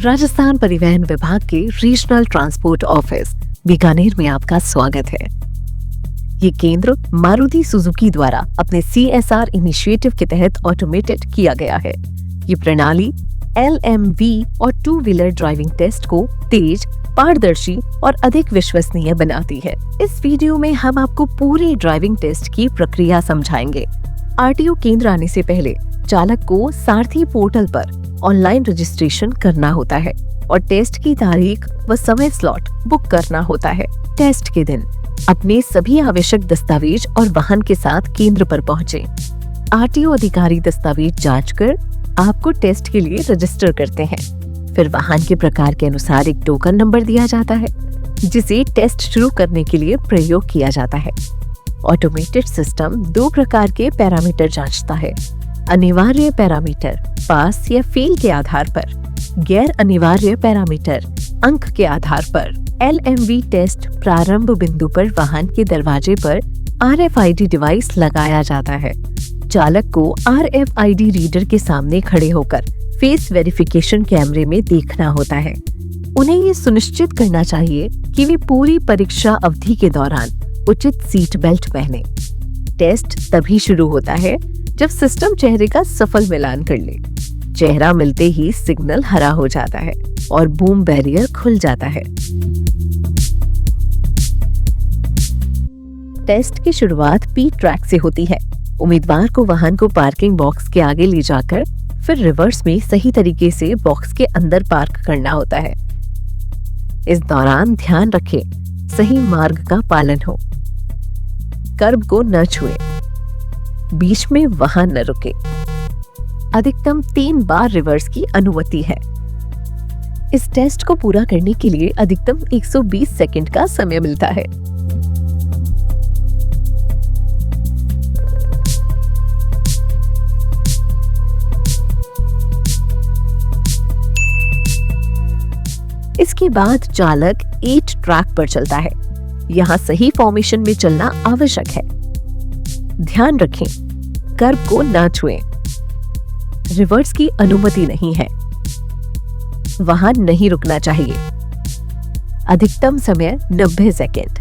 राजस्थान परिवहन विभाग के रीजनल ट्रांसपोर्ट ऑफिस बीकानेर में आपका स्वागत है। ये केंद्र मारुति सुजुकी द्वारा अपने CSR इनिशिएटिव के तहत ऑटोमेटेड किया गया है। ये प्रणाली LMV और टू व्हीलर ड्राइविंग टेस्ट को तेज, पारदर्शी और अधिक विश्वसनीय बनाती है। इस वीडियो में हम आपको पूरे ड्राइविंग टेस्ट की प्रक्रिया समझाएंगे। RTO केंद्र आने से पहले चालक को सारथी पोर्टल पर ऑनलाइन रजिस्ट्रेशन करना होता है और टेस्ट की तारीख व समय स्लॉट बुक करना होता है। टेस्ट के दिन अपने सभी आवश्यक दस्तावेज और वाहन के साथ केंद्र पर पहुंचे। RTO अधिकारी दस्तावेज जांच कर आपको टेस्ट के लिए रजिस्टर करते हैं। फिर वाहन के प्रकार के अनुसार एक टोकन नंबर दिया जाता है, जिसे टेस्ट शुरू करने के लिए प्रयोग किया जाता है। ऑटोमेटेड सिस्टम 2 प्रकार के पैरामीटर जांचता है। अनिवार्य पैरामीटर पास या फेल के आधार पर, गैर अनिवार्य पैरामीटर अंक के आधार पर। LMV टेस्ट प्रारंभ बिंदु पर वाहन के दरवाजे पर RFID डिवाइस लगाया जाता है। चालक को RFID रीडर के सामने खड़े होकर फेस वेरिफिकेशन कैमरे में देखना होता है। उन्हें ये सुनिश्चित करना चाहिए कि वे पूरी परीक्षा अवधि के दौरान उचित सीट बेल्ट पहने। टेस्ट तभी शुरू होता है जब सिस्टम चेहरे का सफल मिलान कर ले। चेहरा मिलते ही सिग्नल हरा हो जाता है और बूम बैरियर खुल जाता है। टेस्ट की शुरुआत P ट्रैक से होती है। उम्मीदवार को वाहन को पार्किंग बॉक्स के आगे ले जाकर फिर रिवर्स में सही तरीके से बॉक्स के अंदर पार्क करना होता है। इस दौरान ध्यान रखें सही मार्ग का पालन हो, कर्ब को न छुए, बीच में वाहन न रुके। अधिकतम 3 बार रिवर्स की अनुमति है। इस टेस्ट को पूरा करने के लिए अधिकतम 120 सेकंड का समय मिलता है। इसके बाद चालक 8 ट्रैक पर चलता है। यहाँ सही फॉर्मेशन में चलना आवश्यक है। ध्यान रखें कर्ब को न छुएं, रिवर्स की अनुमति नहीं है, वाहन नहीं रुकना चाहिए। अधिकतम समय 90 सेकेंड।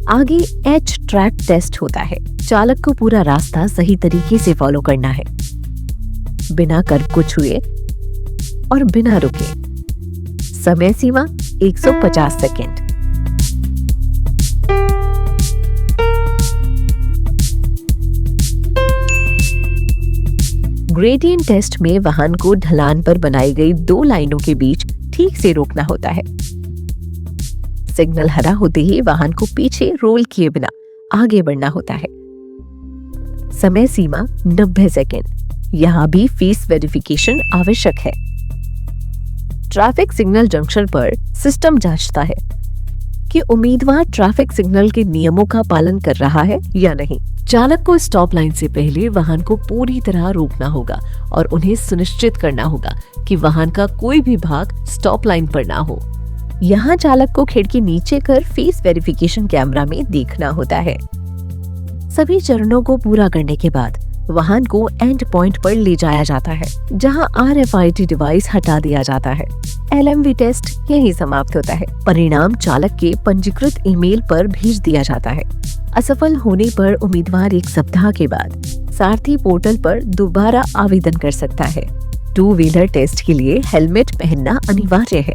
आगे H ट्रैक टेस्ट होता है। चालक को पूरा रास्ता सही तरीके से फॉलो करना है, बिना कर्ब को छुए और बिना रुके। समय सीमा 150 सेकेंड। ग्रेडियंट टेस्ट में वाहन को ढलान पर बनाई गई 2 लाइनों के बीच ठीक से रोकना होता है। सिग्नल हरा होते ही वाहन को पीछे रोल किए बिना आगे बढ़ना होता है। समय सीमा 90 सेकेंड। यहाँ भी फेस वेरिफिकेशन आवश्यक है। ट्रैफिक सिग्नल जंक्शन पर सिस्टम जांचता है कि उम्मीदवार ट्रैफिक सिग्नल के नियमों का पालन कर रहा है या नहीं। चालक को स्टॉप लाइन से पहले वाहन को पूरी तरह रोकना होगा और उन्हें सुनिश्चित करना होगा कि वाहन का कोई भी भाग स्टॉप लाइन पर ना हो। यहाँ चालक को खिड़की नीचे कर फेस वेरिफिकेशन कैमरा में देखना होता है। सभी चरणों को पूरा करने के बाद वाहन को एंड पॉइंट पर ले जाया जाता है, जहां RFID डिवाइस हटा दिया जाता है। LMV टेस्ट यही समाप्त होता है। परिणाम चालक के पंजीकृत ईमेल पर भेज दिया जाता है। असफल होने पर उम्मीदवार 1 सप्ताह के बाद सारथी पोर्टल पर दोबारा आवेदन कर सकता है। टू व्हीलर टेस्ट के लिए हेलमेट पहनना अनिवार्य है।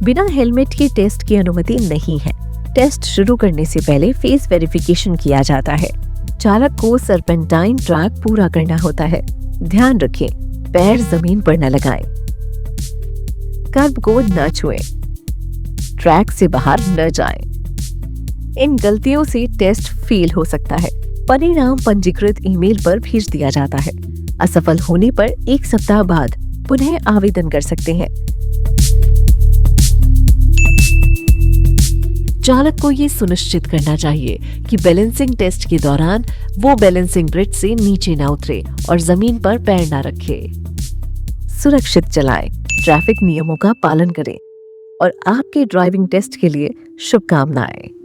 बिना हेलमेट के टेस्ट की अनुमति नहीं है। टेस्ट शुरू करने से पहले फेस वेरिफिकेशन किया जाता है। चालक को सर्पेंटाइन ट्रैक पूरा करना होता है। ध्यान रखें पैर जमीन पर न लगाएं, कर्ब को न छुएं, ट्रैक से बाहर न जाएं। इन गलतियों से टेस्ट फेल हो सकता है। परिणाम पंजीकृत ईमेल पर भेज दिया जाता है। असफल होने पर 1 सप्ताह बाद पुनः आवेदन कर सकते हैं। चालक को ये सुनिश्चित करना चाहिए कि बैलेंसिंग टेस्ट के दौरान वो बैलेंसिंग ब्रिज से नीचे ना उतरे और जमीन पर पैर ना रखे। सुरक्षित चलाएं, ट्रैफिक नियमों का पालन करें और आपके ड्राइविंग टेस्ट के लिए शुभकामनाएं।